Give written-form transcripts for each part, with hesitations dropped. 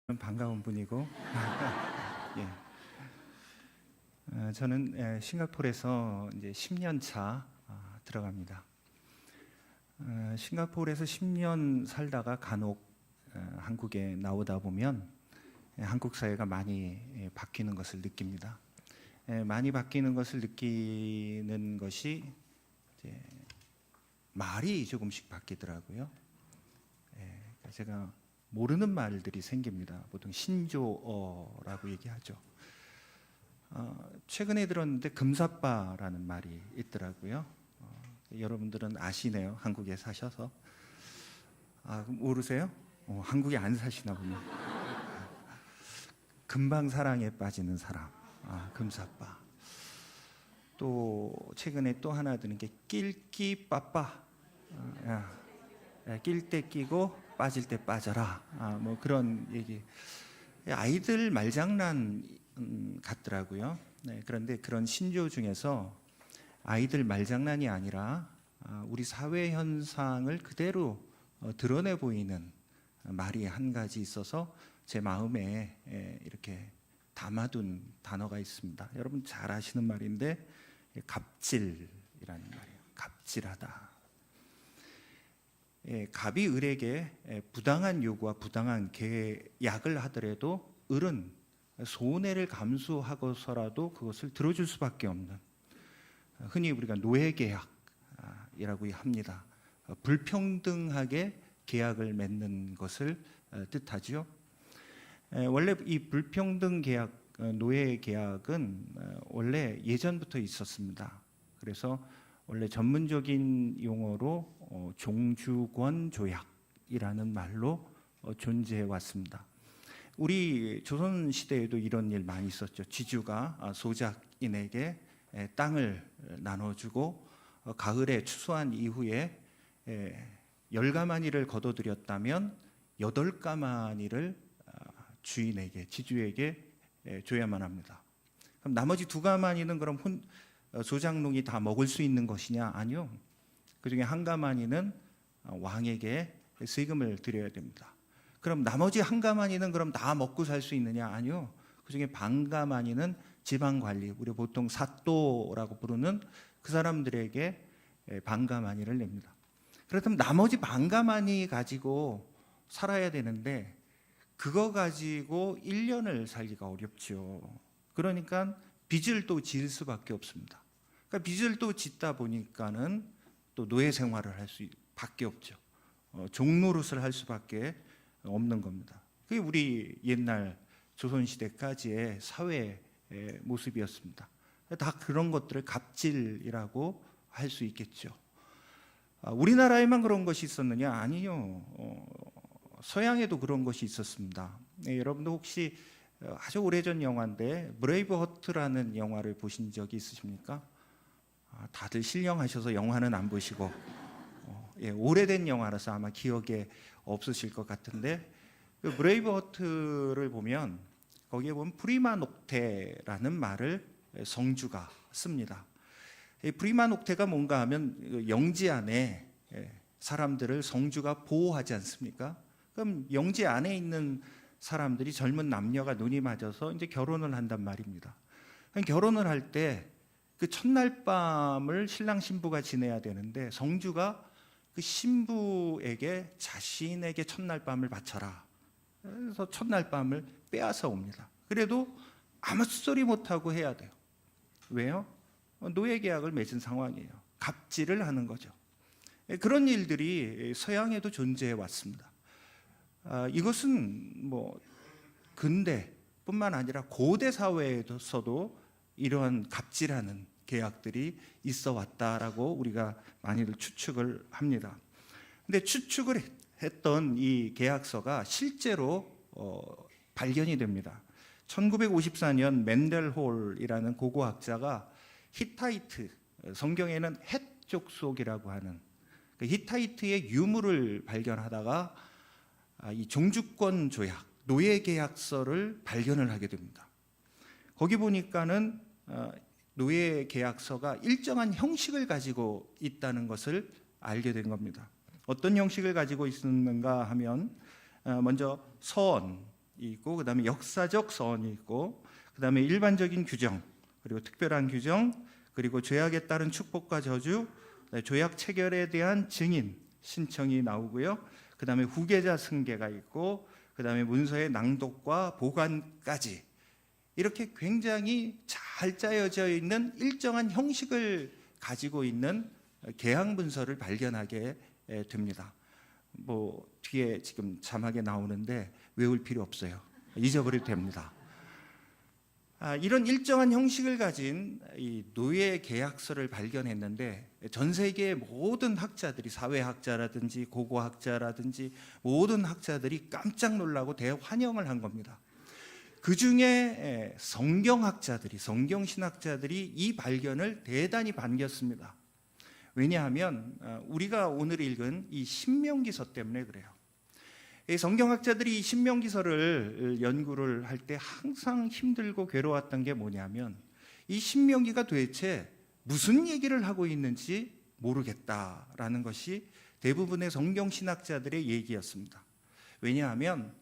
반가운 분이고 예. 저는 싱가포르에서 이제 10년 차 들어갑니다. 싱가포르에서 10년 살다가 간혹 한국에 나오다 보면 한국 사회가 많이 바뀌는 것을 느낍니다. 많이 바뀌는 것을 느끼는 것이 이제 말이 조금씩 바뀌더라고요. 제가 모르는 말들이 생깁니다. 보통 신조어라고 얘기하죠. 최근에 들었는데 금사빠라는 말이 있더라고요. 여러분들은 아시네요. 한국에 사셔서. 모르세요? 한국에 안 사시나 보네. 금방 사랑에 빠지는 사람. 금사빠. 또 최근에 또 하나 드는 게 낄끼빠빠. 낄 때 끼고 빠질 때 빠져라. 뭐 그런 얘기. 아이들 말장난 같더라고요. 그런데 그런 신조 중에서 아이들 말장난이 아니라 우리 사회 현상을 그대로 드러내 보이는 말이 한 가지 있어서 제 마음에 이렇게 담아둔 단어가 있습니다. 여러분 잘 아시는 말인데 갑질이라는 말이에요. 갑질하다. 갑이 을에게 부당한 요구와 부당한 계약을 하더라도 을은 손해를 감수하고서라도 그것을 들어줄 수밖에 없는, 흔히 우리가 노예계약이라고 합니다. 불평등하게 계약을 맺는 것을 뜻하죠. 원래 이 불평등 계약, 노예계약은 원래 예전부터 있었습니다. 그래서 원래 전문적인 용어로 종주권 조약이라는 말로 존재해 왔습니다. 우리 조선 시대에도 이런 일 많이 있었죠. 지주가 소작인에게 땅을 나눠주고 가을에 추수한 이후에 10가마니를 거둬들였다면 8가마니를 주인에게, 지주에게 줘야만 합니다. 그럼 나머지 2가마니는 그럼 소작농이 다 먹을 수 있는 것이냐? 아니요. 그 중에 1가마니는 왕에게 세금을 드려야 됩니다. 그럼 나머지 1가마니는 그럼 다 먹고 살 수 있느냐? 아니요. 그 중에 반가마니는 지방관리, 우리 보통 사또라고 부르는 그 사람들에게 반가마니를 냅니다. 그렇다면 나머지 반가마니 가지고 살아야 되는데 그거 가지고 1년을 살기가 어렵죠. 그러니까 빚을 또 지을 수밖에 없습니다. 그러니까 빚을 또 짓다 보니까는 또 노예 생활을 할 수밖에 없죠. 종노릇을 할 수밖에 없는 겁니다. 그게 우리 옛날 조선시대까지의 사회의 모습이었습니다. 다 그런 것들을 갑질이라고 할 수 있겠죠. 우리나라에만 그런 것이 있었느냐? 아니요. 서양에도 그런 것이 있었습니다. 여러분도 혹시 아주 오래전 영화인데 브레이브하트라는 영화를 보신 적이 있으십니까? 다들 신령하셔서 영화는 안 보시고 오래된 영화라서 아마 기억에 없으실 것 같은데, 그 브레이브하트를 보면 거기에 보면 프리마 녹테라는 말을 성주가 씁니다. 이 프리마 녹테가 뭔가 하면 영지 안에 사람들을 성주가 보호하지 않습니까? 그럼 영지 안에 있는 사람들이, 젊은 남녀가 눈이 맞아서 이제 결혼을 한단 말입니다. 결혼을 할 때 그 첫날 밤을 신랑 신부가 지내야 되는데 성주가 그 신부에게 자신에게 첫날 밤을 바쳐라. 그래서 첫날 밤을 빼앗아 옵니다. 그래도 아무 소리 못하고 해야 돼요. 왜요? 노예 계약을 맺은 상황이에요. 갑질을 하는 거죠. 그런 일들이 서양에도 존재해 왔습니다. 이것은 뭐 근대뿐만 아니라 고대 사회에서도 이러한 갑질하는 계약들이 있어 왔다라고 우리가 많이들 추측을 합니다. 근데 추측을 했던 이 계약서가 실제로 발견이 됩니다. 1954년 맨델홀이라는 고고학자가 히타이트, 성경에는 헷 족속이라고 하는 그 히타이트의 유물을 발견하다가 이 종주권 조약, 노예 계약서를 발견을 하게 됩니다. 거기 보니까는 노예 계약서가 일정한 형식을 가지고 있다는 것을 알게 된 겁니다. 어떤 형식을 가지고 있었는가 하면 먼저 선, 있고, 그다음에 역사적 서원이 있고, 그다음에 일반적인 규정, 그리고 특별한 규정, 그리고 죄악에 따른 축복과 저주, 조약 체결에 대한 증인 신청이 나오고요. 그다음에 후계자 승계가 있고, 그다음에 문서의 낭독과 보관까지, 이렇게 굉장히 잘 짜여져 있는 일정한 형식을 가지고 있는 계약 문서를 발견하게 됩니다. 뭐 뒤에 지금 자막에 나오는데 외울 필요 없어요. 잊어버려도 됩니다. 이런 일정한 형식을 가진 이 노예 계약서를 발견했는데, 전 세계의 모든 학자들이, 사회학자라든지 고고학자라든지 모든 학자들이 깜짝 놀라고 대환영을 한 겁니다. 그 중에 성경학자들이, 성경신학자들이 이 발견을 대단히 반겼습니다. 왜냐하면 우리가 오늘 읽은 이 신명기서 때문에 그래요. 이 성경학자들이 이 신명기서를 연구를 할 때 항상 힘들고 괴로웠던 게 뭐냐면, 이 신명기가 도대체 무슨 얘기를 하고 있는지 모르겠다라는 것이 대부분의 성경신학자들의 얘기였습니다. 왜냐하면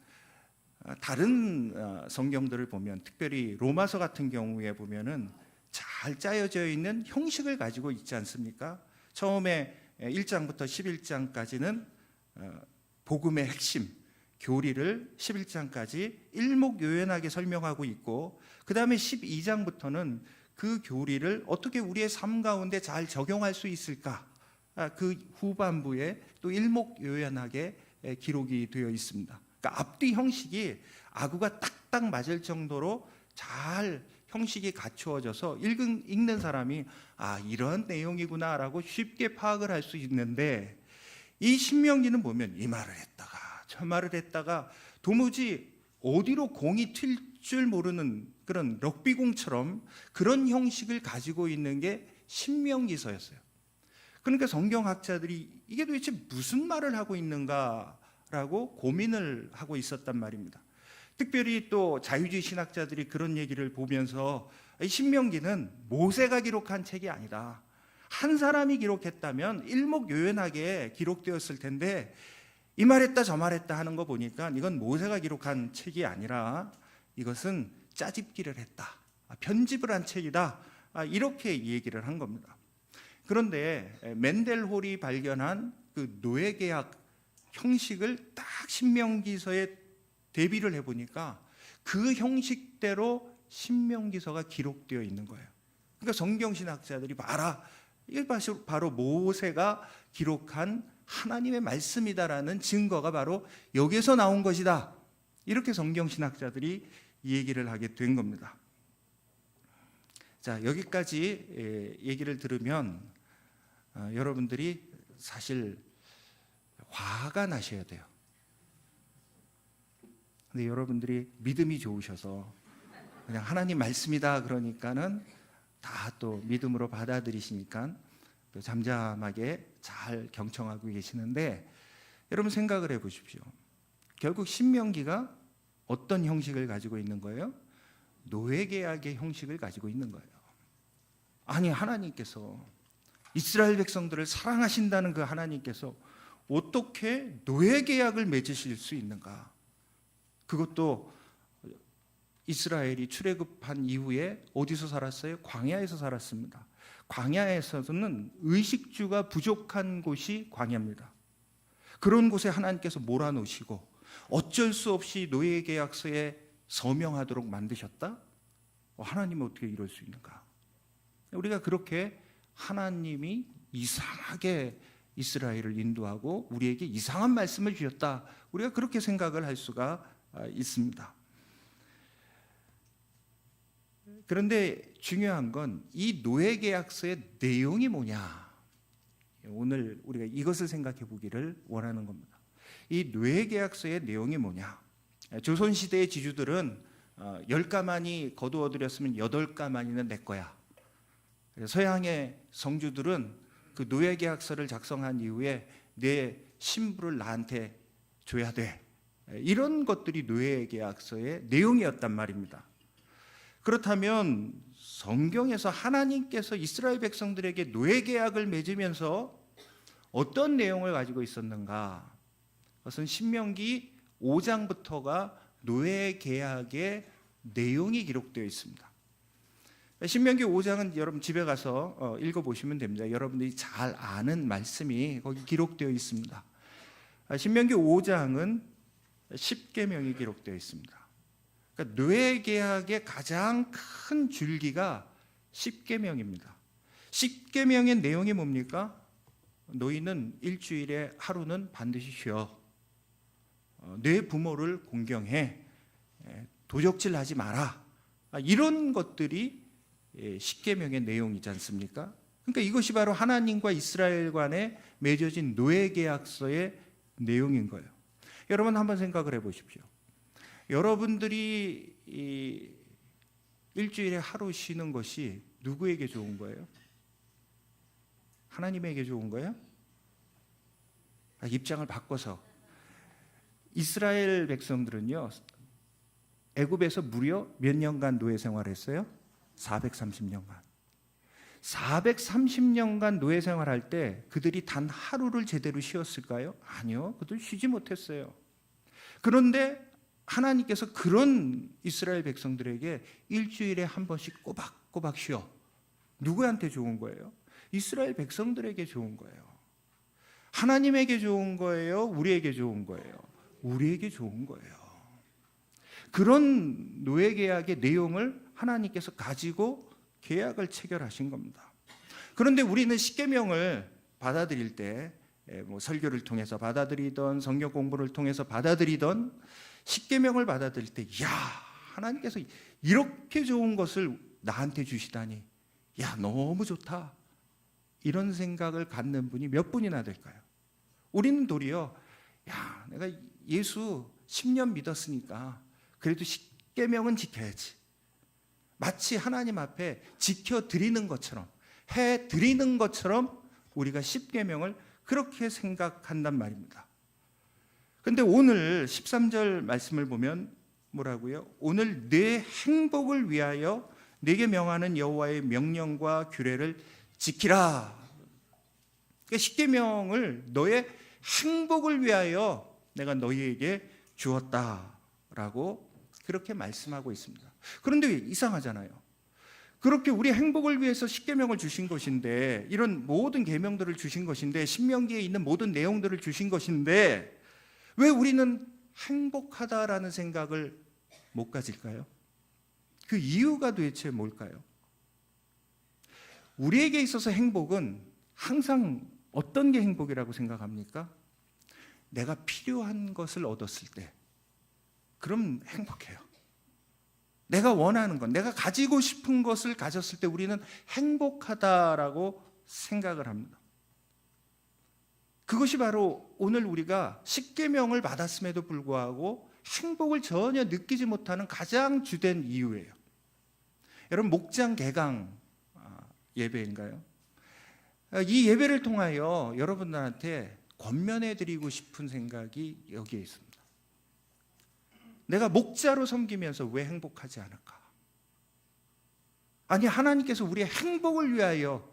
다른 성경들을 보면, 특별히 로마서 같은 경우에 보면은 잘 짜여져 있는 형식을 가지고 있지 않습니까? 처음에 1장부터 11장까지는 복음의 핵심, 교리를 11장까지 일목요연하게 설명하고 있고, 그 다음에 12장부터는 그 교리를 어떻게 우리의 삶 가운데 잘 적용할 수 있을까, 그 후반부에 또 일목요연하게 기록이 되어 있습니다. 그러니까 앞뒤 형식이 아구가 딱딱 맞을 정도로 잘 형식이 갖추어져서 읽는 사람이 이런 내용이구나라고 쉽게 파악을 할 수 있는데, 이 신명기는 보면 이 말을 했다가 저 말을 했다가 도무지 어디로 공이 튈 줄 모르는 그런 럭비공처럼 그런 형식을 가지고 있는 게 신명기서였어요. 그러니까 성경학자들이 이게 도대체 무슨 말을 하고 있는가라고 고민을 하고 있었단 말입니다. 특별히 또 자유주의 신학자들이 그런 얘기를 보면서, 이 신명기는 모세가 기록한 책이 아니다, 한 사람이 기록했다면 일목요연하게 기록되었을 텐데 이 말했다 저 말했다 하는 거 보니까 이건 모세가 기록한 책이 아니라 이것은 짜집기를 했다, 편집을 한 책이다, 이렇게 얘기를 한 겁니다. 그런데 맨델홀이 발견한 그 노예계약 형식을 딱 신명기서에 대비를 해보니까 그 형식대로 신명기서가 기록되어 있는 거예요. 그러니까 성경신학자들이 봐라, 이게 바로 모세가 기록한 하나님의 말씀이다라는 증거가 바로 여기에서 나온 것이다, 이렇게 성경신학자들이 얘기를 하게 된 겁니다. 자, 여기까지 얘기를 들으면 여러분들이 사실 화가 나셔야 돼요. 근데 여러분들이 믿음이 좋으셔서 그냥 하나님 말씀이다 그러니까는 다 또 믿음으로 받아들이시니까 또 잠잠하게 잘 경청하고 계시는데, 여러분 생각을 해보십시오. 결국 신명기가 어떤 형식을 가지고 있는 거예요? 노예계약의 형식을 가지고 있는 거예요. 아니, 하나님께서 이스라엘 백성들을 사랑하신다는 그 하나님께서 어떻게 노예계약을 맺으실 수 있는가? 그것도 이스라엘이 출애굽한 이후에 어디서 살았어요? 광야에서 살았습니다. 광야에서는 의식주가 부족한 곳이 광야입니다. 그런 곳에 하나님께서 몰아놓으시고 어쩔 수 없이 노예계약서에 서명하도록 만드셨다? 하나님은 어떻게 이럴 수 있는가? 우리가 그렇게 하나님이 이상하게 이스라엘을 인도하고 우리에게 이상한 말씀을 주셨다, 우리가 그렇게 생각을 할 수가 있습니다. 그런데 중요한 건 이 노예계약서의 내용이 뭐냐, 오늘 우리가 이것을 생각해 보기를 원하는 겁니다. 이 노예계약서의 내용이 뭐냐? 조선시대의 지주들은 10가만이 거두어들였으면 8가만이는 내 거야. 서양의 성주들은 그 노예계약서를 작성한 이후에 내 신부를 나한테 줘야 돼, 이런 것들이 노예계약서의 내용이었단 말입니다. 그렇다면 성경에서 하나님께서 이스라엘 백성들에게 노예계약을 맺으면서 어떤 내용을 가지고 있었는가? 그것은 신명기 5장부터가 노예 계약의 내용이 기록되어 있습니다. 신명기 5장은 여러분 집에 가서 읽어보시면 됩니다. 여러분들이 잘 아는 말씀이 거기 기록되어 있습니다. 신명기 5장은 10계명이 기록되어 있습니다. 그러니까 노예 계약의 가장 큰 줄기가 10계명입니다. 10계명의 내용이 뭡니까? 너희는 일주일에 하루는 반드시 쉬어. 내 부모를 공경해. 도적질하지 마라. 이런 것들이 10계명의 내용이지 않습니까? 그러니까 이것이 바로 하나님과 이스라엘 간에 맺어진 노예 계약서의 내용인 거예요. 여러분 한번 생각을 해보십시오. 여러분들이 일주일에 하루 쉬는 것이 누구에게 좋은 거예요? 하나님에게 좋은 거예요? 입장을 바꿔서 이스라엘 백성들은요, 애굽에서 무려 몇 년간 노예 생활했어요? 430년간. 430년간 노예 생활할 때 그들이 단 하루를 제대로 쉬었을까요? 아니요, 그들 쉬지 못했어요. 그런데 하나님께서 그런 이스라엘 백성들에게 일주일에 한 번씩 꼬박꼬박 쉬어. 누구한테 좋은 거예요? 이스라엘 백성들에게 좋은 거예요. 하나님에게 좋은 거예요? 우리에게 좋은 거예요? 우리에게 좋은 거예요. 그런 노예 계약의 내용을 하나님께서 가지고 계약을 체결하신 겁니다. 그런데 우리는 십계명을 받아들일 때 설교를 통해서 받아들이던 성경 공부를 통해서 받아들이던 십계명을 받아들일 때, 야, 하나님께서 이렇게 좋은 것을 나한테 주시다니, 야, 너무 좋다, 이런 생각을 갖는 분이 몇 분이나 될까요? 우리는 도리어, 야, 내가 예수 10년 믿었으니까 그래도 십계명은 지켜야지. 마치 하나님 앞에 지켜드리는 것처럼, 해드리는 것처럼 우리가 십계명을 그렇게 생각한단 말입니다. 그런데 오늘 13절 말씀을 보면 뭐라고요? 오늘 내 행복을 위하여 내게 명하는 여호와의 명령과 규례를 지키라. 그러니까 십계명을 너의 행복을 위하여 내가 너희에게 주었다라고 그렇게 말씀하고 있습니다. 그런데 이상하잖아요. 그렇게 우리 행복을 위해서 십계명을 주신 것인데, 이런 모든 계명들을 주신 것인데, 신명기에 있는 모든 내용들을 주신 것인데, 왜 우리는 행복하다라는 생각을 못 가질까요? 그 이유가 도대체 뭘까요? 우리에게 있어서 행복은 항상 어떤 게 행복이라고 생각합니까? 내가 필요한 것을 얻었을 때, 그럼 행복해요. 내가 원하는 것, 내가 가지고 싶은 것을 가졌을 때 우리는 행복하다라고 생각을 합니다. 그것이 바로 오늘 우리가 십계명을 받았음에도 불구하고 행복을 전혀 느끼지 못하는 가장 주된 이유예요. 여러분, 목장 개강 예배인가요? 이 예배를 통하여 여러분들한테 권면해드리고 싶은 생각이 여기에 있습니다. 내가 목자로 섬기면서 왜 행복하지 않을까? 아니, 하나님께서 우리의 행복을 위하여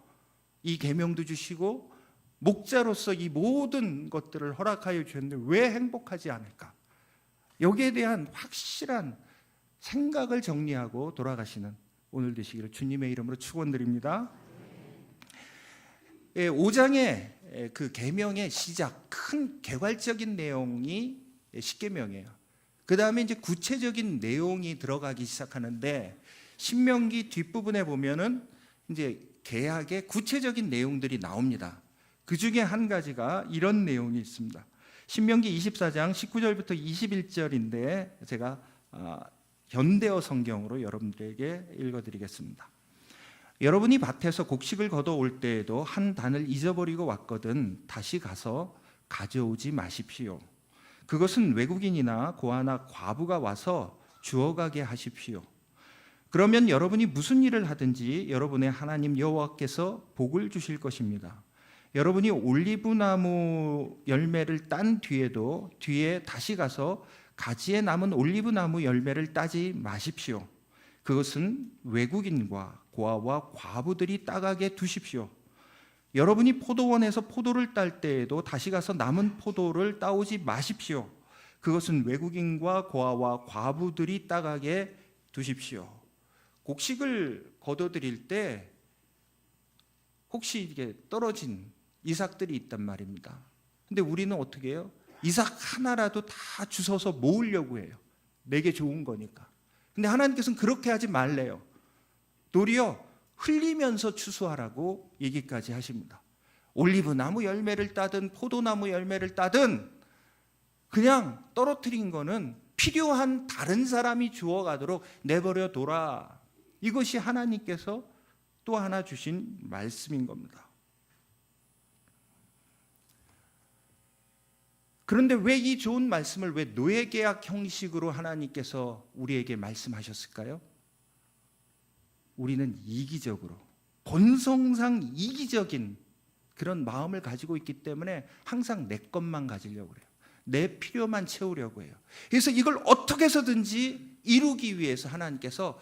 이 계명도 주시고 목자로서 이 모든 것들을 허락하여 주셨는데 왜 행복하지 않을까? 여기에 대한 확실한 생각을 정리하고 돌아가시는 오늘 되시기를 주님의 이름으로 축원드립니다. 5장의 그 계명의 시작, 큰 개괄적인 내용이 십계명이에요. 그 다음에 이제 구체적인 내용이 들어가기 시작하는데, 신명기 뒷부분에 보면은 이제 계약의 구체적인 내용들이 나옵니다. 그 중에 한 가지가 이런 내용이 있습니다. 신명기 24장 19절부터 21절인데 제가 현대어 성경으로 여러분들에게 읽어드리겠습니다. 여러분이 밭에서 곡식을 걷어올 때에도 한 단을 잊어버리고 왔거든 다시 가서 가져오지 마십시오. 그것은 외국인이나 고아나 과부가 와서 주워가게 하십시오. 그러면 여러분이 무슨 일을 하든지 여러분의 하나님 여호와께서 복을 주실 것입니다. 여러분이 올리브나무 열매를 딴 뒤에도 뒤에 다시 가서 가지에 남은 올리브나무 열매를 따지 마십시오. 그것은 외국인과 고아와 과부들이 따가게 두십시오. 여러분이 포도원에서 포도를 딸 때에도 다시 가서 남은 포도를 따오지 마십시오. 그것은 외국인과 고아와 과부들이 따가게 두십시오. 곡식을 거둬들일 때 혹시 이게 떨어진 이삭들이 있단 말입니다. 근데 우리는 어떻게 해요? 이삭 하나라도 다 주워서 모으려고 해요. 내게 좋은 거니까. 근데 하나님께서는 그렇게 하지 말래요. 도리어 흘리면서 추수하라고 얘기까지 하십니다. 올리브 나무 열매를 따든 포도나무 열매를 따든 그냥 떨어뜨린 거는 필요한 다른 사람이 주워가도록 내버려 둬라. 이것이 하나님께서 또 하나 주신 말씀인 겁니다. 그런데 왜 이 좋은 말씀을 왜 노예계약 형식으로 하나님께서 우리에게 말씀하셨을까요? 우리는 이기적으로, 본성상 이기적인 그런 마음을 가지고 있기 때문에 항상 내 것만 가지려고 해요. 내 필요만 채우려고 해요. 그래서 이걸 어떻게 해서든지 이루기 위해서 하나님께서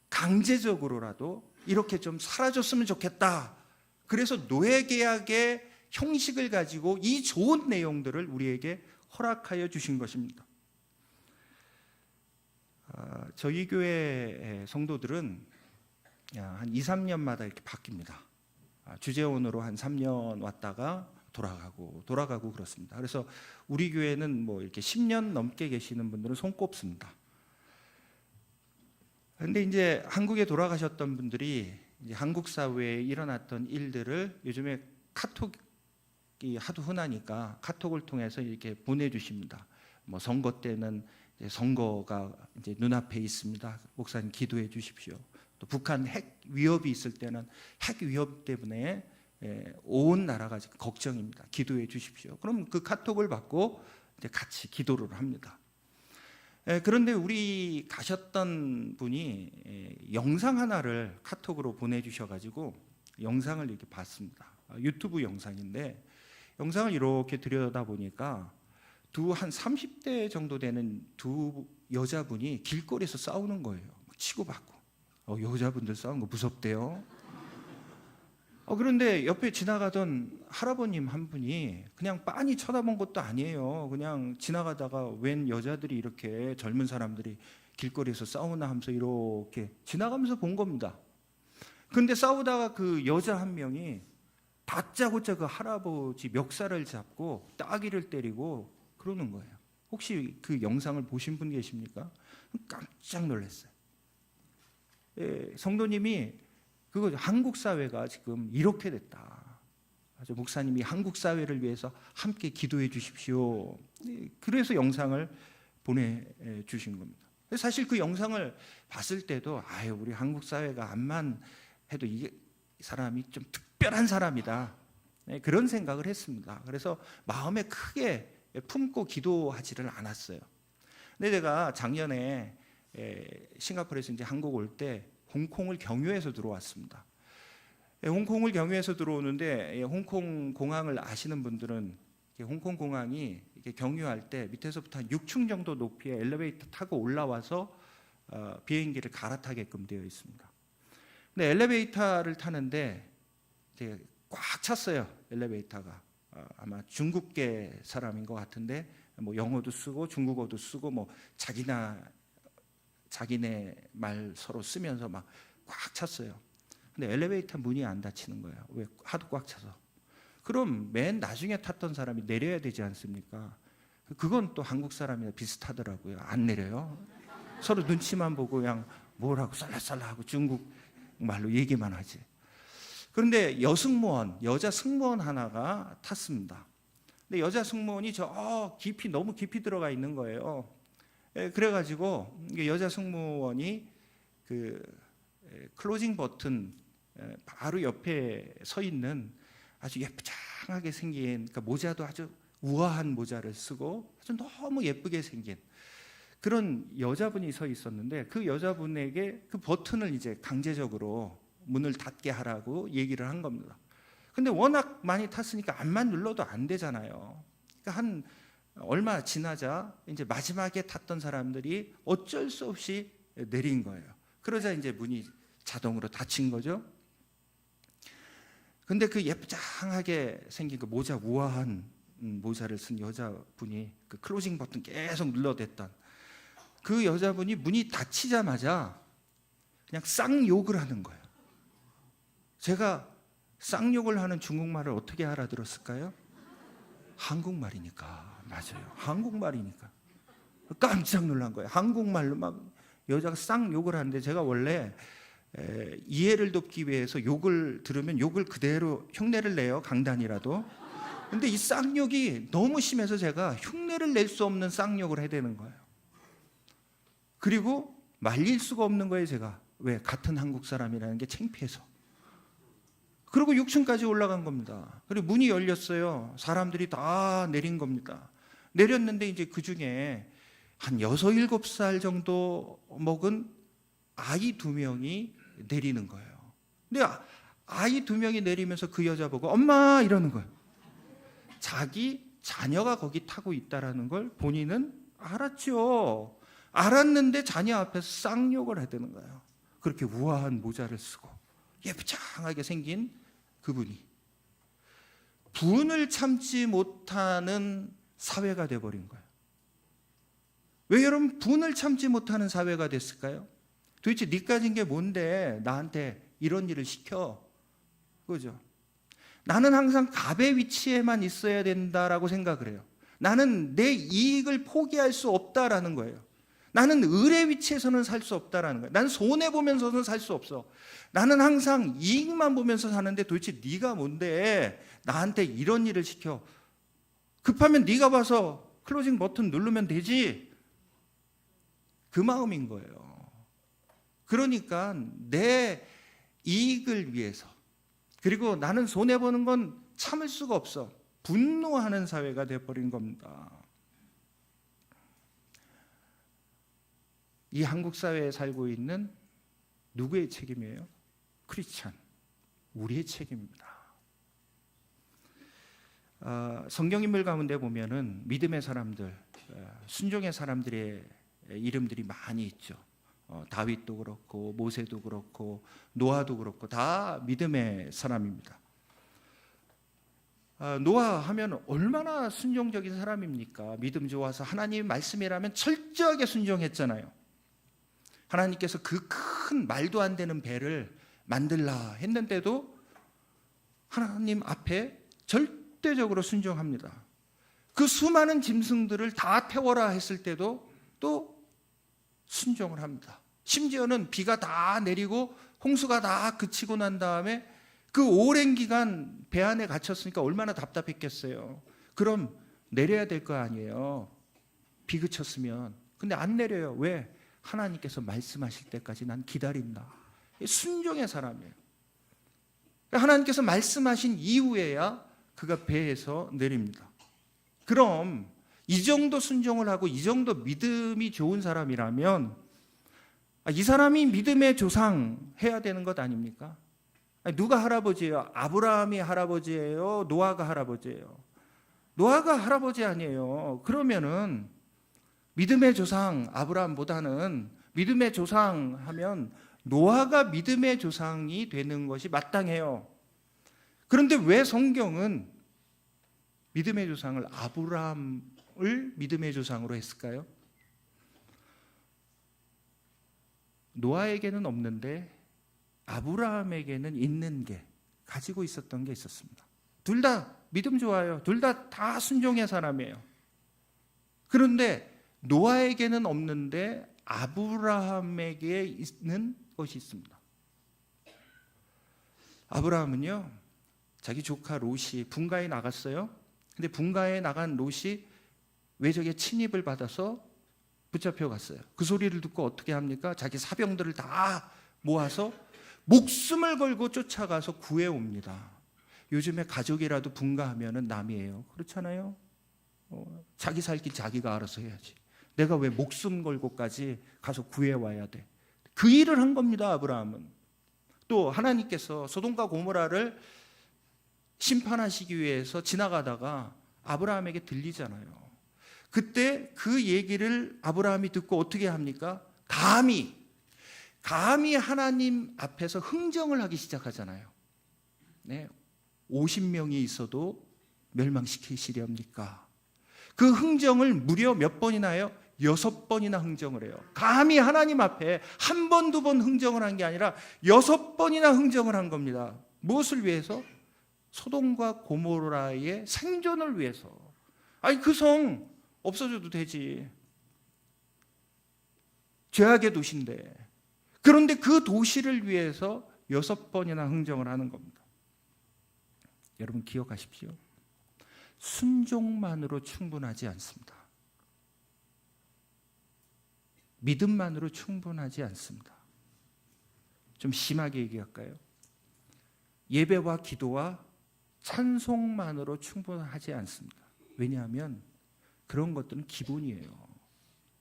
강제적으로라도 이렇게 좀 사라졌으면 좋겠다. 그래서 노예계약의 형식을 가지고 이 좋은 내용들을 우리에게 허락하여 주신 것입니다. 저희 교회 성도들은 한 2, 3년마다 이렇게 바뀝니다. 주재원으로 한 3년 왔다가 돌아가고 그렇습니다. 그래서 우리 교회는 뭐 이렇게 10년 넘게 계시는 분들은 손꼽습니다. 그런데 이제 한국에 돌아가셨던 분들이 이제 한국 사회에 일어났던 일들을 요즘에 카톡이 하도 흔하니까 카톡을 통해서 이렇게 보내주십니다. 뭐 선거 때는 이제 선거가 이제 눈앞에 있습니다. 목사님 기도해 주십시오. 또 북한 핵 위협이 있을 때는 핵 위협 때문에 온 나라가 지금 걱정입니다. 기도해 주십시오. 그럼 그 카톡을 받고 이제 같이 기도를 합니다. 그런데 우리 가셨던 분이 영상 하나를 카톡으로 보내주셔가지고 영상을 이렇게 봤습니다. 유튜브 영상인데 영상을 이렇게 들여다보니까 한 30대 정도 되는 두 여자분이 길거리에서 싸우는 거예요. 치고받고. 여자분들 싸우는 거 무섭대요. 그런데 옆에 지나가던 할아버님 한 분이 그냥 빤히 쳐다본 것도 아니에요. 그냥 지나가다가 웬 여자들이 이렇게 젊은 사람들이 길거리에서 싸우나 하면서 이렇게 지나가면서 본 겁니다. 그런데 싸우다가 그 여자 한 명이 다짜고짜 그 할아버지 멱살을 잡고 따귀를 때리고 그러는 거예요. 혹시 그 영상을 보신 분 계십니까? 깜짝 놀랐어요. 성도님이 그거 한국 사회가 지금 이렇게 됐다. 목사님이 한국 사회를 위해서 함께 기도해 주십시오. 그래서 영상을 보내주신 겁니다. 사실 그 영상을 봤을 때도 우리 한국 사회가 암만 해도 이 사람이 좀 특별한 사람이다. 그런 생각을 했습니다. 그래서 마음에 크게 품고 기도하지를 않았어요. 근데 제가 작년에 싱가포르에서 이제 한국 올 때 홍콩을 경유해서 들어왔습니다. 홍콩을 경유해서 들어오는데 홍콩 공항을 아시는 분들은 홍콩 공항이 경유할 때 밑에서부터 한 6층 정도 높이의 엘리베이터 타고 올라와서 비행기를 갈아타게끔 되어 있습니다. 근데 엘리베이터를 타는데 이제 꽉 찼어요. 엘리베이터가 아마 중국계 사람인 것 같은데 뭐 영어도 쓰고 중국어도 쓰고 뭐 자기네 말 서로 쓰면서 막 꽉 찼어요. 근데 엘리베이터 문이 안 닫히는 거예요. 왜? 하도 꽉 차서. 그럼 맨 나중에 탔던 사람이 내려야 되지 않습니까? 그건 또 한국 사람이랑 비슷하더라고요. 안 내려요. 서로 눈치만 보고 그냥 뭐라고 쌀라쌀라하고 중국 말로 얘기만 하지. 그런데 여자 승무원 하나가 탔습니다. 근데 여자 승무원이 깊이 너무 깊이 들어가 있는 거예요. 그래가지고 여자 승무원이 그 클로징 버튼 바로 옆에 서 있는 아주 예쁘장하게 생긴 그러니까 모자도 아주 우아한 모자를 쓰고 아주 너무 예쁘게 생긴 그런 여자분이 서 있었는데 그 여자분에게 그 버튼을 이제 강제적으로 문을 닫게 하라고 얘기를 한 겁니다. 근데 워낙 많이 탔으니까 암만 눌러도 안 되잖아요. 그러니까 한 얼마 지나자 이제 마지막에 탔던 사람들이 어쩔 수 없이 내린 거예요. 그러자 이제 문이 자동으로 닫힌 거죠. 근데 그 예쁘장하게 생긴 그 모자 우아한 모자를 쓴 여자분이 그 클로징 버튼 계속 눌러댔던 그 여자분이 문이 닫히자마자 그냥 쌍욕을 하는 거예요. 제가 쌍욕을 하는 중국말을 어떻게 알아들었을까요? 한국말이니까. 맞아요. 한국말이니까. 깜짝 놀란 거예요. 한국말로 막 여자가 쌍욕을 하는데 제가 원래 이해를 돕기 위해서 욕을 들으면 욕을 그대로 흉내를 내요. 강단이라도. 근데 이 쌍욕이 너무 심해서 제가 흉내를 낼 수 없는 쌍욕을 해야 되는 거예요. 그리고 말릴 수가 없는 거예요. 제가. 왜? 같은 한국 사람이라는 게 창피해서. 그리고 6층까지 올라간 겁니다. 그리고 문이 열렸어요. 사람들이 다 내린 겁니다. 내렸는데 이제 그 중에 한 6, 7살 정도 먹은 아이 2명이 내리는 거예요. 근데 아이 2명이 내리면서 그 여자 보고 엄마 이러는 거예요. 자기 자녀가 거기 타고 있다라는 걸 본인은 알았죠. 알았는데 자녀 앞에서 쌍욕을 해대는 거예요. 그렇게 우아한 모자를 쓰고 예쁘장하게 생긴 그분이 분을 참지 못하는 사회가 돼버린 거예요. 왜 여러분 분을 참지 못하는 사회가 됐을까요? 도대체 네 가진 게 뭔데 나한테 이런 일을 시켜? 그죠? 나는 항상 갑의 위치에만 있어야 된다라고 생각을 해요. 나는 내 이익을 포기할 수 없다라는 거예요. 나는 을의 위치에서는 살 수 없다라는 거예요. 나는 손해보면서는 살 수 없어. 나는 항상 이익만 보면서 사는데 도대체 네가 뭔데 나한테 이런 일을 시켜? 급하면 네가 봐서 클로징 버튼 누르면 되지. 그 마음인 거예요. 그러니까 내 이익을 위해서 그리고 나는 손해보는 건 참을 수가 없어. 분노하는 사회가 되어버린 겁니다. 이 한국 사회에 살고 있는 누구의 책임이에요? 크리스찬, 우리의 책임입니다. 성경인물 가운데 보면은 믿음의 사람들, 순종의 사람들의 이름들이 많이 있죠. 다윗도 그렇고 모세도 그렇고 노아도 그렇고 다 믿음의 사람입니다. 노아 하면 얼마나 순종적인 사람입니까? 믿음 좋아서 하나님 말씀이라면 철저하게 순종했잖아요. 하나님께서 그 큰 말도 안 되는 배를 만들라 했는데도 하나님 앞에 절대적으로 순종합니다. 그 수많은 짐승들을 다 태워라 했을 때도 또 순종을 합니다. 심지어는 비가 다 내리고 홍수가 다 그치고 난 다음에 그 오랜 기간 배 안에 갇혔으니까 얼마나 답답했겠어요. 그럼 내려야 될 거 아니에요. 비 그쳤으면. 근데 안 내려요. 왜? 하나님께서 말씀하실 때까지 난 기다린다. 순종의 사람이에요. 하나님께서 말씀하신 이후에야 그가 배에서 내립니다. 그럼 이 정도 순종을 하고 이 정도 믿음이 좋은 사람이라면 이 사람이 믿음의 조상 해야 되는 것 아닙니까? 누가 할아버지예요? 아브라함이 할아버지예요? 노아가 할아버지예요? 노아가 할아버지 아니에요. 그러면은 믿음의 조상 아브라함보다는 믿음의 조상 하면 노아가 믿음의 조상이 되는 것이 마땅해요. 그런데 왜 성경은 믿음의 조상을 아브라함을 믿음의 조상으로 했을까요? 노아에게는 없는데 아브라함에게는 있는 게 가지고 있었던 게 있었습니다. 둘 다 믿음 좋아요. 둘 다 순종의 사람이에요. 그런데 노아에게는 없는데 아브라함에게 있는 것이 있습니다. 아브라함은요, 자기 조카 롯이 분가에 나갔어요. 근데 분가에 나간 롯이 외적의 침입을 받아서 붙잡혀 갔어요. 그 소리를 듣고 어떻게 합니까? 자기 사병들을 다 모아서 목숨을 걸고 쫓아가서 구해옵니다. 요즘에 가족이라도 분가하면 남이에요. 그렇잖아요? 자기 살 길 자기가 알아서 해야지. 내가 왜 목숨 걸고까지 가서 구해와야 돼? 그 일을 한 겁니다. 아브라함은. 또 하나님께서 소돔과 고모라를 심판하시기 위해서 지나가다가 아브라함에게 들리잖아요. 그때 그 얘기를 아브라함이 듣고 어떻게 합니까? 감히 하나님 앞에서 흥정을 하기 시작하잖아요. 네, 50명이 있어도 멸망시키시렵니까? 그 흥정을 무려 몇 번이나 해요? 6번이나 흥정을 해요. 감히 하나님 앞에 한 번, 두 번 흥정을 한 게 아니라 6번이나 흥정을 한 겁니다. 무엇을 위해서? 소돔과 고모라의 생존을 위해서. 아니, 그 성 없어져도 되지. 죄악의 도시인데. 그런데 그 도시를 위해서 6번이나 흥정을 하는 겁니다. 여러분 기억하십시오. 순종만으로 충분하지 않습니다. 믿음만으로 충분하지 않습니다. 좀 심하게 얘기할까요? 예배와 기도와 찬송만으로 충분하지 않습니다. 왜냐하면 그런 것들은 기본이에요.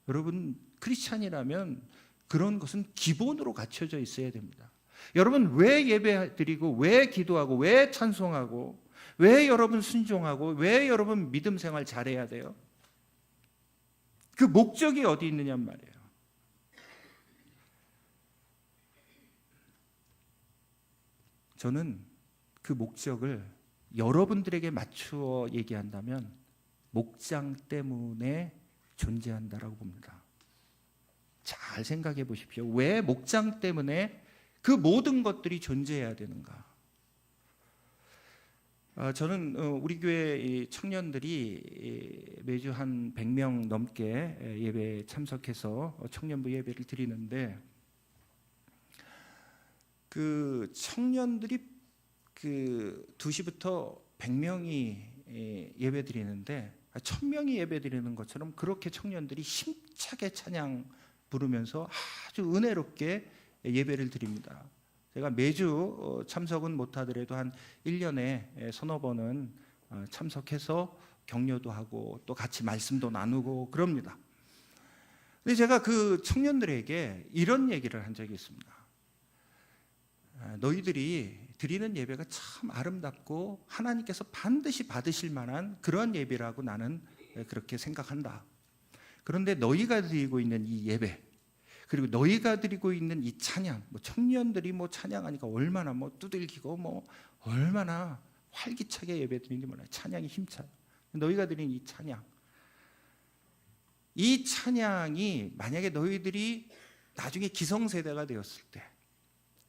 여러분 크리스찬이라면 그런 것은 기본으로 갖춰져 있어야 됩니다. 여러분 왜 예배 드리고 왜 기도하고 왜 찬송하고 왜 여러분 순종하고 왜 여러분 믿음 생활 잘해야 돼요? 그 목적이 어디 있느냔 말이에요. 저는 그 목적을 여러분들에게 맞추어 얘기한다면 목장 때문에 존재한다라고 봅니다. 잘 생각해 보십시오. 왜 목장 때문에 그 모든 것들이 존재해야 되는가? 저는 우리 교회 청년들이 매주 한 100명 넘게 예배에 참석해서 청년부 예배를 드리는데 그 청년들이 그 2시부터 100명이 예배 드리는데 1000명이 예배 드리는 것처럼 그렇게 청년들이 힘차게 찬양 부르면서 아주 은혜롭게 예배를 드립니다. 제가 매주 참석은 못하더라도 한 1년에 서너 번은 참석해서 격려도 하고 또 같이 말씀도 나누고 그럽니다. 근데 제가 그 청년들에게 이런 얘기를 한 적이 있습니다. 너희들이 드리는 예배가 참 아름답고 하나님께서 반드시 받으실 만한 그런 예배라고 나는 그렇게 생각한다. 그런데 너희가 드리고 있는 이 예배 그리고 너희가 드리고 있는 이 찬양, 청년들이 찬양하니까 얼마나 두들기고 얼마나 활기차게 예배드리는지 몰라요. 찬양이 힘차요. 너희가 드리는 이 찬양이 만약에 너희들이 나중에 기성세대가 되었을 때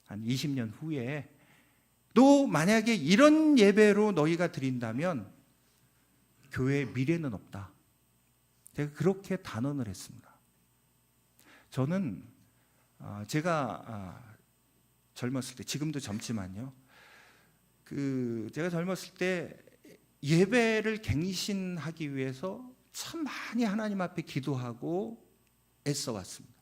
한 20년 후에 또 만약에 이런 예배로 너희가 드린다면 교회의 미래는 없다. 제가 그렇게 단언을 했습니다. 저는 제가 젊었을 때, 지금도 젊지만요. 제가 젊었을 때 예배를 갱신하기 위해서 참 많이 하나님 앞에 기도하고 애써왔습니다.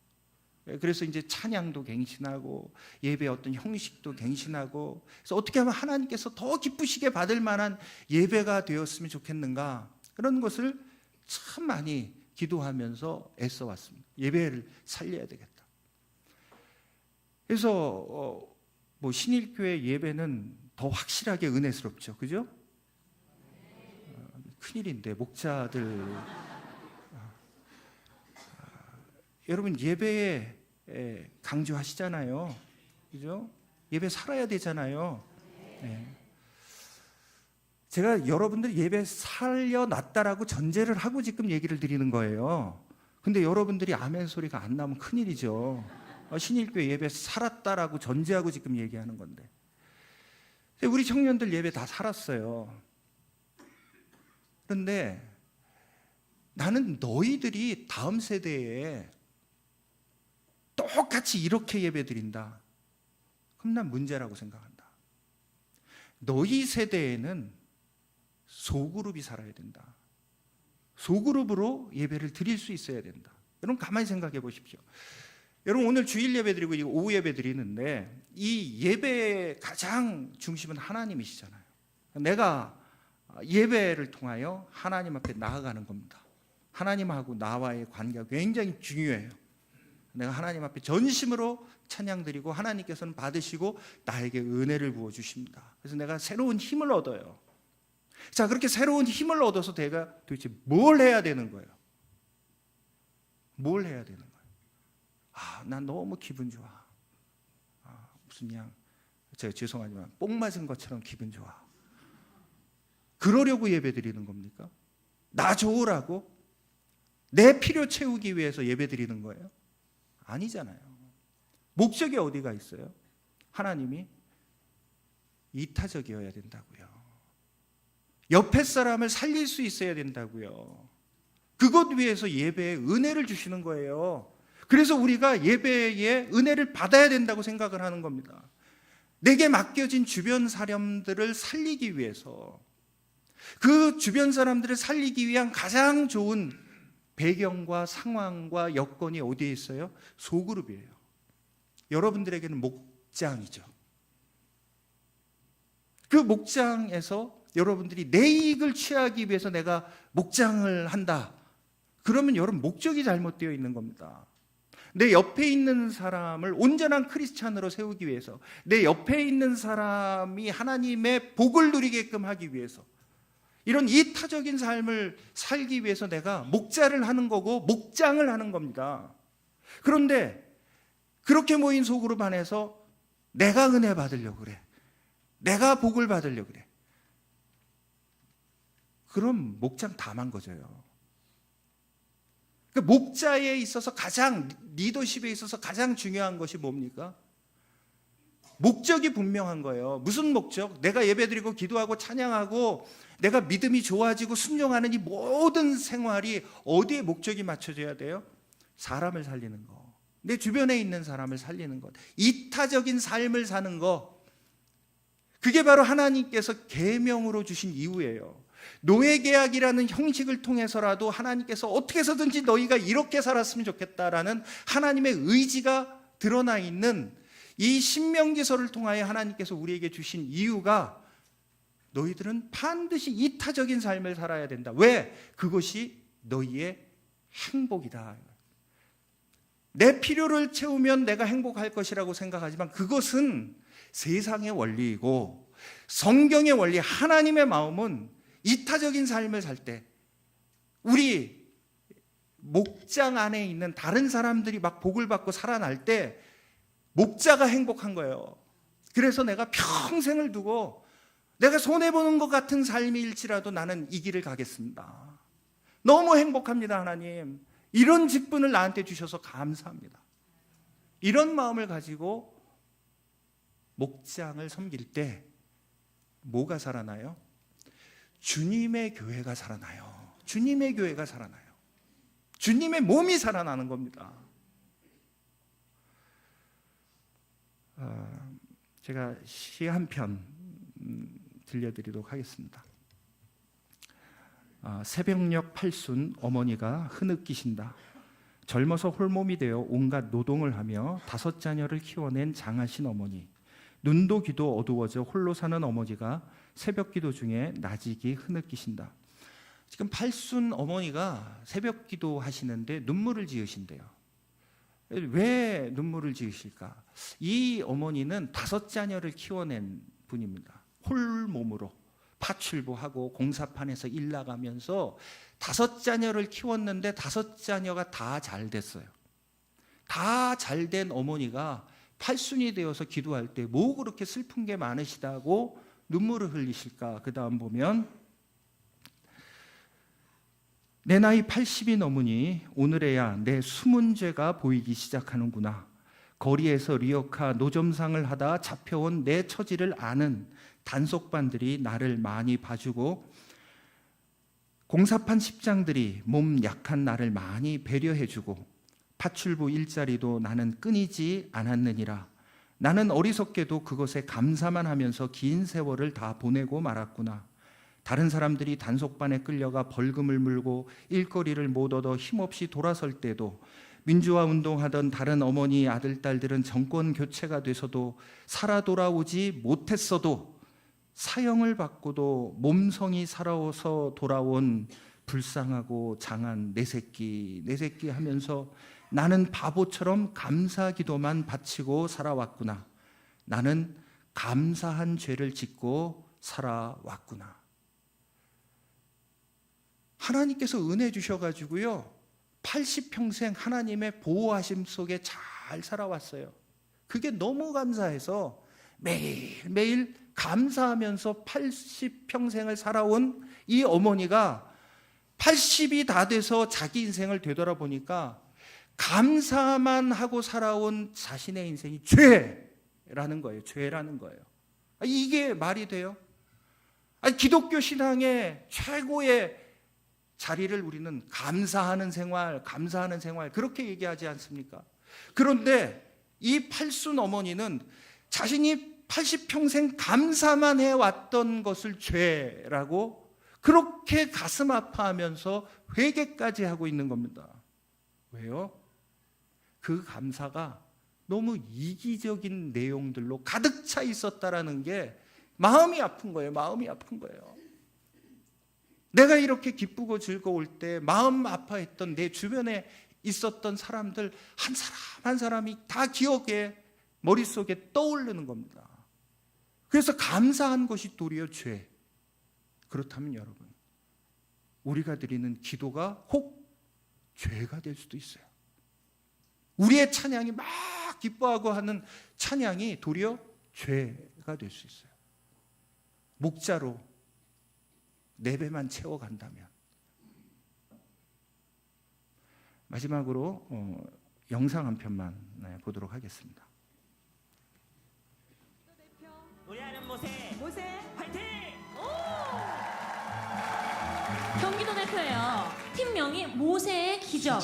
그래서 이제 찬양도 갱신하고 예배의 어떤 형식도 갱신하고 그래서 어떻게 하면 하나님께서 더 기쁘시게 받을 만한 예배가 되었으면 좋겠는가 그런 것을 참 많이 기도하면서 애써왔습니다. 예배를 살려야 되겠다. 그래서 신일교회 예배는 더 확실하게 은혜스럽죠. 그죠? 큰일인데 목자들 여러분 예배에 강조하시잖아요. 그죠? 예배 살아야 되잖아요. 네. 제가 여러분들 예배 살려놨다라고 전제를 하고 지금 얘기를 드리는 거예요. 근데 여러분들이 아멘 소리가 안 나면 큰일이죠. 신일교회 예배 살았다라고 전제하고 지금 얘기하는 건데. 우리 청년들 예배 다 살았어요. 그런데 나는 너희들이 다음 세대에 똑같이 이렇게 예배 드린다. 그럼 난 문제라고 생각한다. 너희 세대에는 소그룹이 살아야 된다. 소그룹으로 예배를 드릴 수 있어야 된다. 여러분 가만히 생각해 보십시오. 여러분 오늘 주일 예배 드리고 오후 예배 드리는데 이 예배의 가장 중심은 하나님이시잖아요. 내가 예배를 통하여 하나님 앞에 나아가는 겁니다. 하나님하고 나와의 관계가 굉장히 중요해요. 내가 하나님 앞에 전심으로 찬양 드리고 하나님께서는 받으시고 나에게 은혜를 부어주십니다. 그래서 내가 새로운 힘을 얻어요. 자, 그렇게 새로운 힘을 얻어서 내가 도대체 뭘 해야 되는 거예요? 뭘 해야 되는 거예요? 난 너무 기분 좋아. 무슨 제가 죄송하지만 뽕 맞은 것처럼 기분 좋아. 그러려고 예배드리는 겁니까? 나 좋으라고? 내 필요 채우기 위해서 예배드리는 거예요? 아니잖아요. 목적이 어디가 있어요? 하나님이 이타적이어야 된다고요. 옆에 사람을 살릴 수 있어야 된다고요. 그것 위해서 예배에 은혜를 주시는 거예요. 그래서 우리가 예배에 은혜를 받아야 된다고 생각을 하는 겁니다. 내게 맡겨진 주변 사람들을 살리기 위해서, 그 주변 사람들을 살리기 위한 가장 좋은 배경과 상황과 여건이 어디에 있어요? 소그룹이에요. 여러분들에게는 목장이죠. 그 목장에서 여러분들이 내 이익을 취하기 위해서 내가 목장을 한다. 그러면 여러분 목적이 잘못되어 있는 겁니다. 내 옆에 있는 사람을 온전한 크리스찬으로 세우기 위해서, 내 옆에 있는 사람이 하나님의 복을 누리게끔 하기 위해서, 이런 이타적인 삶을 살기 위해서 내가 목자를 하는 거고 목장을 하는 겁니다. 그런데 그렇게 모인 소그룹 안에서 내가 은혜 받으려고 그래, 내가 복을 받으려고 그래, 그럼 목장 다 망가져요. 그 목자에 있어서 가장, 리더십에 있어서 가장 중요한 것이 뭡니까? 목적이 분명한 거예요. 무슨 목적? 내가 예배드리고 기도하고 찬양하고 내가 믿음이 좋아지고 순종하는 이 모든 생활이 어디에 목적이 맞춰져야 돼요? 사람을 살리는 거, 내 주변에 있는 사람을 살리는 것, 이타적인 삶을 사는 거, 그게 바로 하나님께서 계명으로 주신 이유예요. 노예계약이라는 형식을 통해서라도 하나님께서 어떻게 해서든지 너희가 이렇게 살았으면 좋겠다라는 하나님의 의지가 드러나 있는 이 신명기서를 통하여 하나님께서 우리에게 주신 이유가, 너희들은 반드시 이타적인 삶을 살아야 된다. 왜? 그것이 너희의 행복이다. 내 필요를 채우면 내가 행복할 것이라고 생각하지만 그것은 세상의 원리이고, 성경의 원리, 하나님의 마음은 이타적인 삶을 살 때, 우리 목장 안에 있는 다른 사람들이 막 복을 받고 살아날 때 목자가 행복한 거예요. 그래서 내가 평생을 두고 내가 손해보는 것 같은 삶일지라도 나는 이 길을 가겠습니다. 너무 행복합니다. 하나님, 이런 직분을 나한테 주셔서 감사합니다. 이런 마음을 가지고 목장을 섬길 때 뭐가 살아나요? 주님의 교회가 살아나요. 주님의 교회가 살아나요. 주님의 몸이 살아나는 겁니다. 제가 시 한 편 들려드리도록 하겠습니다. 새벽녘 팔순 어머니가 흐느끼신다. 젊어서 홀몸이 되어 온갖 노동을 하며 5 자녀를 키워낸 장하신 어머니, 눈도 귀도 어두워져 홀로 사는 어머니가 새벽 기도 중에 나직이 흐느끼신다. 지금 팔순 어머니가 새벽 기도 하시는데 눈물을 지으신대요. 왜 눈물을 지으실까? 이 어머니는 5 자녀를 키워낸 분입니다. 홀몸으로 파출부하고 공사판에서 일 나가면서 5 자녀를 키웠는데 5 자녀가 다 잘 됐어요. 다 잘 된 어머니가 팔순이 되어서 기도할 때 뭐 그렇게 슬픈 게 많으시다고 눈물을 흘리실까? 그 다음 보면, 내 나이 80이 넘으니 오늘에야 내 숨은 죄가 보이기 시작하는구나. 거리에서 리어카 노점상을 하다 잡혀온 내 처지를 아는 단속반들이 나를 많이 봐주고, 공사판 십장들이 몸 약한 나를 많이 배려해주고, 파출부 일자리도 나는 끊이지 않았느니라. 나는 어리석게도 그것에 감사만 하면서 긴 세월을 다 보내고 말았구나. 다른 사람들이 단속반에 끌려가 벌금을 물고 일거리를 못 얻어 힘없이 돌아설 때도, 민주화 운동하던 다른 어머니 아들 딸들은 정권 교체가 돼서도 살아 돌아오지 못했어도 사형을 받고도 몸성이 살아서 돌아온 불쌍하고 장한 내 새끼 하면서 나는 바보처럼 감사 기도만 바치고 살아왔구나. 나는 감사한 죄를 짓고 살아왔구나. 하나님께서 은혜 주셔가지고요, 80평생 하나님의 보호하심 속에 잘 살아왔어요. 그게 너무 감사해서 매일매일 감사하면서 80평생을 살아온 이 어머니가 80이 다 돼서 자기 인생을 되돌아보니까 감사만 하고 살아온 자신의 인생이 죄라는 거예요. 죄라는 거예요. 이게 말이 돼요? 기독교 신앙의 최고의 자리를 우리는 감사하는 생활 그렇게 얘기하지 않습니까? 그런데 이 팔순 어머니는 자신이 80평생 감사만 해왔던 것을 죄라고 그렇게 가슴 아파하면서 회개까지 하고 있는 겁니다. 왜요? 그 감사가 너무 이기적인 내용들로 가득 차 있었다라는 게 마음이 아픈 거예요. 마음이 아픈 거예요. 내가 이렇게 기쁘고 즐거울 때 마음 아파했던 내 주변에 있었던 사람들 한 사람 한 사람이 다 기억에 머릿속에 떠오르는 겁니다. 그래서 감사한 것이 도리어 죄. 그렇다면 여러분, 우리가 드리는 기도가 혹 죄가 될 수도 있어요. 우리의 찬양이 막 기뻐하고 하는 찬양이 도리어 죄가 될 수 있어요. 목자로 내 배만 채워간다면. 마지막으로 영상 한 편만 보도록 하겠습니다. 노래하는 모세 화이팅! 경기도 대표예요. 팀명이 모세의 기적.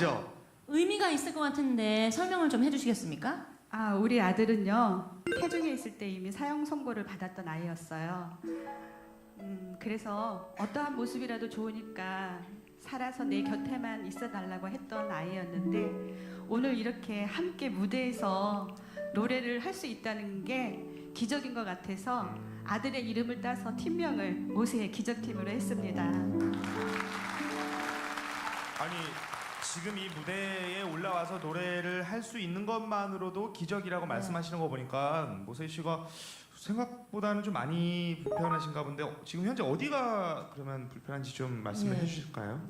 의미가 있을 것 같은데 설명을 좀 해주시겠습니까? 우리 아들은요, 태중에 있을 때 이미 사형 선고를 받았던 아이였어요. 그래서 어떠한 모습이라도 좋으니까 살아서 내 곁에만 있어달라고 했던 아이였는데, 오늘 이렇게 함께 무대에서 노래를 할 수 있다는 게 기적인 것 같아서 아들의 이름을 따서 팀명을 모세의 기적팀으로 했습니다. 아니, 지금 이 무대에 올라와서 노래를 할 수 있는 것만으로도 기적이라고 말씀하시는 거 보니까 모세 씨가 생각보다는 좀 많이 불편하신가 본데, 지금 현재 어디가 그러면 불편한지 좀 말씀을 해주실까요?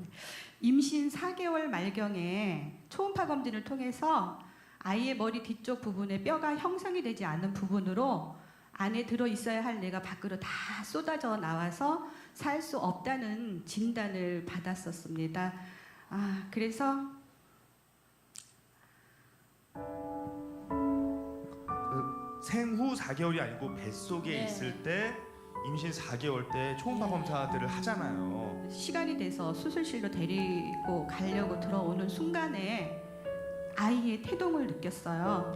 임신 4개월 말경에 초음파 검진을 통해서 아이의 머리 뒤쪽 부분에 뼈가 형성이 되지 않은 부분으로 안에 들어 있어야 할 뇌가 밖으로 다 쏟아져 나와서 살 수 없다는 진단을 받았었습니다. 그래서 생후 4개월이 아니고 뱃속에 있을 때 임신 4개월 때 초음파 검사들을 하잖아요. 시간이 돼서 수술실로 데리고 가려고 들어오는 순간에 아이의 태동을 느꼈어요.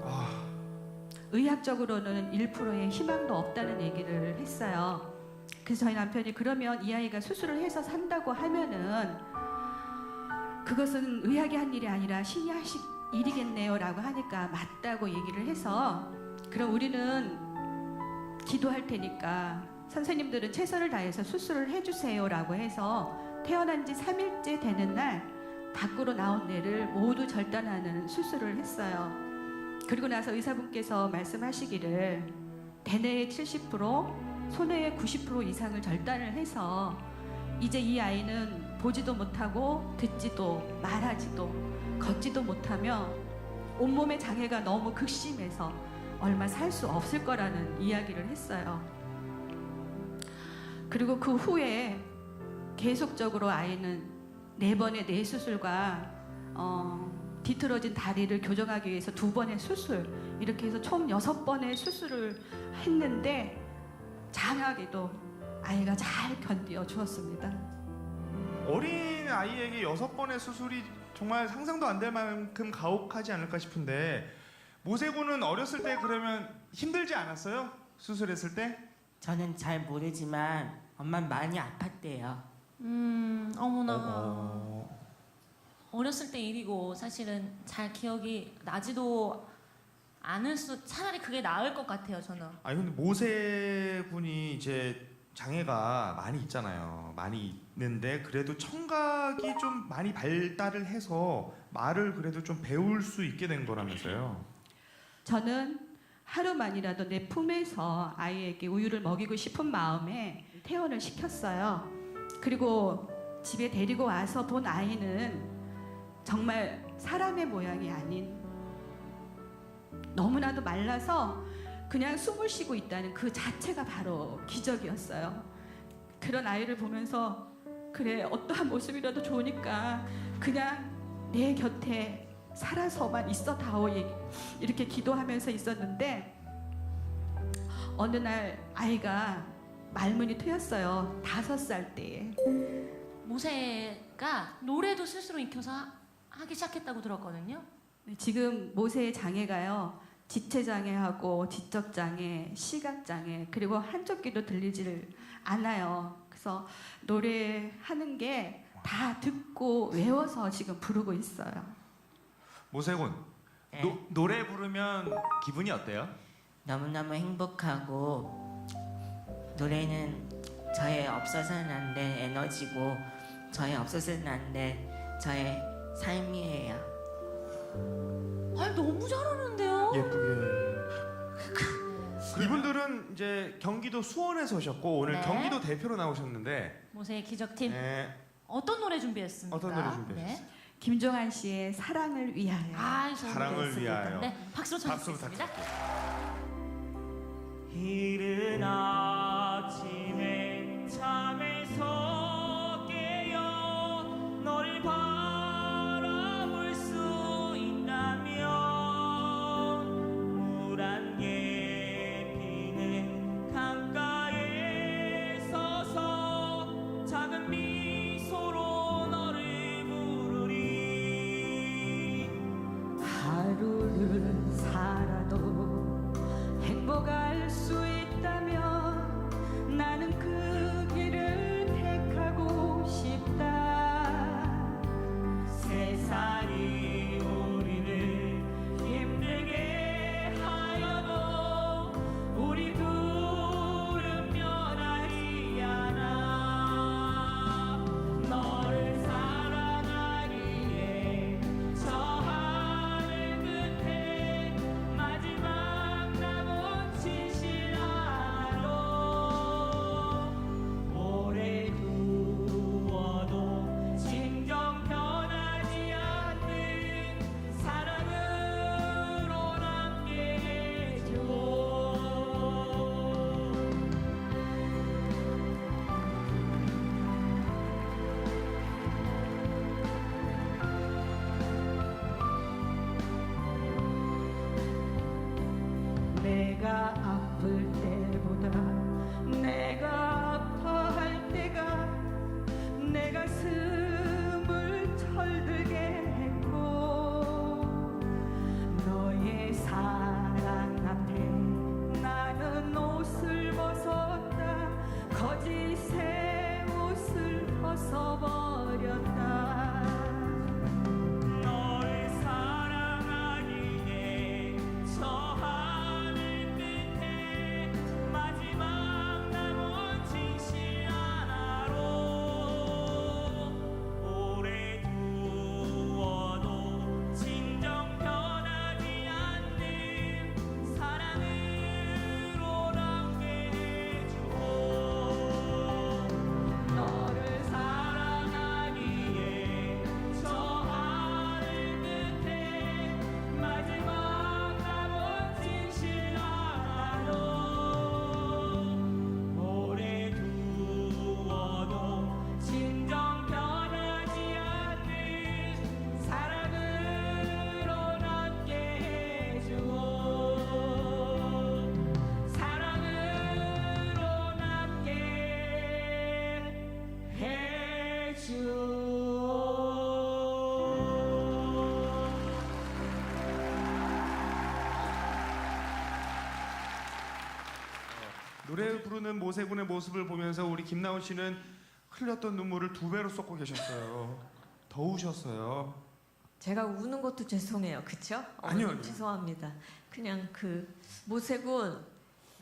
의학적으로는 1%의 희망도 없다는 얘기를 했어요. 그래서 저희 남편이 그러면 이 아이가 수술을 해서 산다고 하면은 그것은 의학이 한 일이 아니라 신이 하실 일이겠네요 라고 하니까 맞다고 얘기를 해서, 그럼 우리는 기도할 테니까 선생님들은 최선을 다해서 수술을 해주세요 라고 해서 태어난 지 3일째 되는 날 밖으로 나온 뇌를 모두 절단하는 수술을 했어요. 그리고 나서 의사분께서 말씀하시기를 대뇌의 70%, 소뇌의 90% 이상을 절단을 해서 이제 이 아이는 보지도 못하고 듣지도 말하지도 걷지도 못하며 온몸의 장애가 너무 극심해서 얼마 살 수 없을 거라는 이야기를 했어요. 그리고 그 후에 계속적으로 아이는 4번의 뇌 수술과 뒤틀어진 다리를 교정하기 위해서 2번의 수술, 이렇게 해서 총 6번의 수술을 했는데 장하게도 아이가 잘 견뎌 주었습니다. 어린 아이에게 6번의 수술이 정말 상상도 안 될 만큼 가혹하지 않을까 싶은데, 모세군은 어렸을 때 그러면 힘들지 않았어요? 수술했을 때? 저는 잘 모르지만 엄마는 많이 아팠대요. 어머나. 어렸을 때 일이고 사실은 잘 기억이 나지도 않을 차라리 그게 나을 것 같아요, 저는. 아니 근데 모세군이 이제 장애가 많이 있잖아요. 많이 있는데 그래도 청각이 좀 많이 발달을 해서 말을 그래도 좀 배울 수 있게 된 거라면서요. 저는 하루만이라도 내 품에서 아이에게 우유를 먹이고 싶은 마음에 퇴원을 시켰어요. 그리고 집에 데리고 와서 본 아이는 정말 사람의 모양이 아닌, 너무나도 말라서 그냥 숨을 쉬고 있다는 그 자체가 바로 기적이었어요. 그런 아이를 보면서 그래 어떠한 모습이라도 좋으니까 그냥 내 곁에 살아서만 있어다오 이렇게 기도하면서 있었는데 어느 날 아이가 말문이 트였어요. 5살 때에. 모세가 노래도 스스로 익혀서 하기 시작했다고 들었거든요. 지금 모세의 장애가요. 지체장애하고 지적장애, 시각장애 그리고 한쪽 귀도 들리지를 않아요. 그래서 노래하는 게 다 듣고 외워서 지금 부르고 있어요. 모세군, 네. 노래 부르면 기분이 어때요? 너무너무 행복하고 노래는 저의 없어서는 안 될 에너지고 저의 없어서는 안 될 저의 삶이에요. 아니 너무 잘하는데요. 예쁘게. 이분들은 이제 경기도 수원에서 오셨고 오늘 네. 경기도 대표로 나오셨는데 모세의 기적팀 네, 어떤 노래 준비했습니까? 어떤 노래 준비하셨어요? 김종환 씨의 사랑을 위하여. 아, 사랑을 위하여. 네, 박수로 박수 쳐주겠습니다. 이른 아침에 잠에서 깨어 너를 바라볼 수 있다면 물 안개 피는 강가에 서서 작은 미소로 너를 부르리. 하루를 살아도 행복할 수 있다면 나는 그 길을 택하고 싶다. 세상이 우리를 힘들게 하여도 우리 둘은 변하지 않아. 너를 사랑하기에 저 하늘 끝에 마지막 남은 진실 하나로 오래 두어도 진정 변하지 않는 사랑으로 남게 해줘. 내가 아플 때보다 내가 아파할 때가 내 가슴을 철들게 했고 너의 사랑 앞에 나는 옷을 벗었다. 거짓의 옷을 벗어버렸다. 너를 사랑하기에 저 하늘 끝에 마지막 남은 진실 하나로 오래 두어도 진정 변하지 않는 사랑으로 남게 해줘. 너를 사랑하기에 저 하늘 끝에 마지막 남은 진실 하나로 오래 두어도 진정 변하지 않는 사랑으로 남게 해주고 사랑으로 남게 해줘. 노래 부르는 모세군의 모습을 보면서 우리 김나온 씨는 흘렸던 눈물을 2배로 쏟고 계셨어요. 더우셨어요. 제가 우는 것도 죄송해요, 그쵸? 아니요, 어머님, 아니요. 죄송합니다. 그냥 그 모세군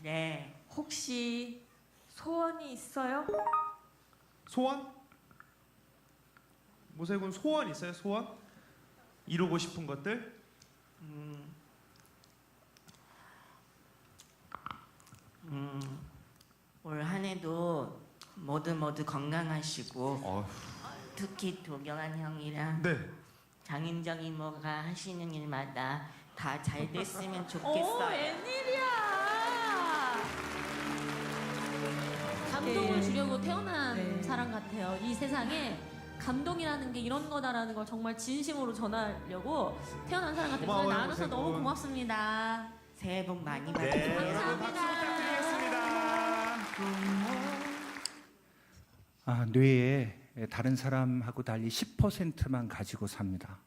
네. 혹시 소원이 있어요? 소원? 모세군 소원 있어요? 소원? 이루고 싶은 것들? 올 한 해도 모두 건강하시고 특히 도경환 형이랑 네. 장윤정 이모가 하시는 일마다 다 잘 됐으면 오, 좋겠어요. 웬일이야. 감동을 주려고 태어난 네. 사람 같아요. 이 세상에 감동이라는 게 이런 거다라는 걸 정말 진심으로 전하려고 태어난 사람 같아요. 고마워요, 나와줘서 모세군. 너무 고맙습니다. 새해 복 많이 네, 받으세요. 여러분 박수 부탁드리겠습니다. 뇌에 다른 사람하고 달리 10%만 가지고 삽니다.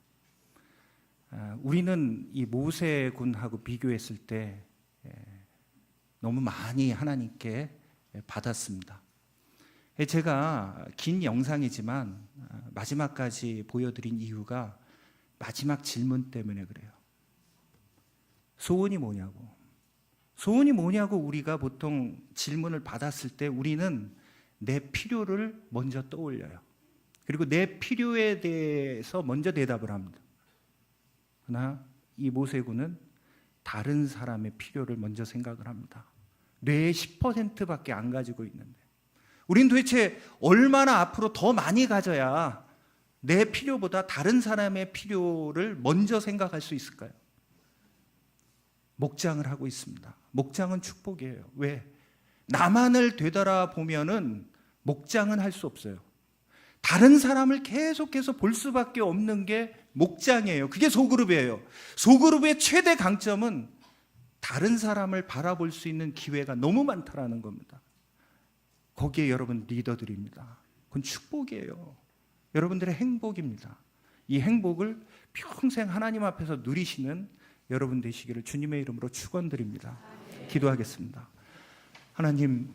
우리는 이 모세군하고 비교했을 때 너무 많이 하나님께 받았습니다. 제가 긴 영상이지만 마지막까지 보여드린 이유가 마지막 질문 때문에 그래요. 소원이 뭐냐고. 소원이 뭐냐고 우리가 보통 질문을 받았을 때 우리는 내 필요를 먼저 떠올려요. 그리고 내 필요에 대해서 먼저 대답을 합니다. 그러나 이 모세군은 다른 사람의 필요를 먼저 생각을 합니다. 뇌의 10%밖에 안 가지고 있는데 우린 도대체 얼마나 앞으로 더 많이 가져야 내 필요보다 다른 사람의 필요를 먼저 생각할 수 있을까요? 목장을 하고 있습니다. 목장은 축복이에요. 왜? 나만을 되돌아보면은 목장은 할 수 없어요. 다른 사람을 계속해서 볼 수밖에 없는 게 목장이에요. 그게 소그룹이에요. 소그룹의 최대 강점은 다른 사람을 바라볼 수 있는 기회가 너무 많다라는 겁니다. 거기에 여러분 리더들입니다. 그건 축복이에요. 여러분들의 행복입니다. 이 행복을 평생 하나님 앞에서 누리시는 여러분 되시기를 주님의 이름으로 축원드립니다. 기도하겠습니다. 하나님,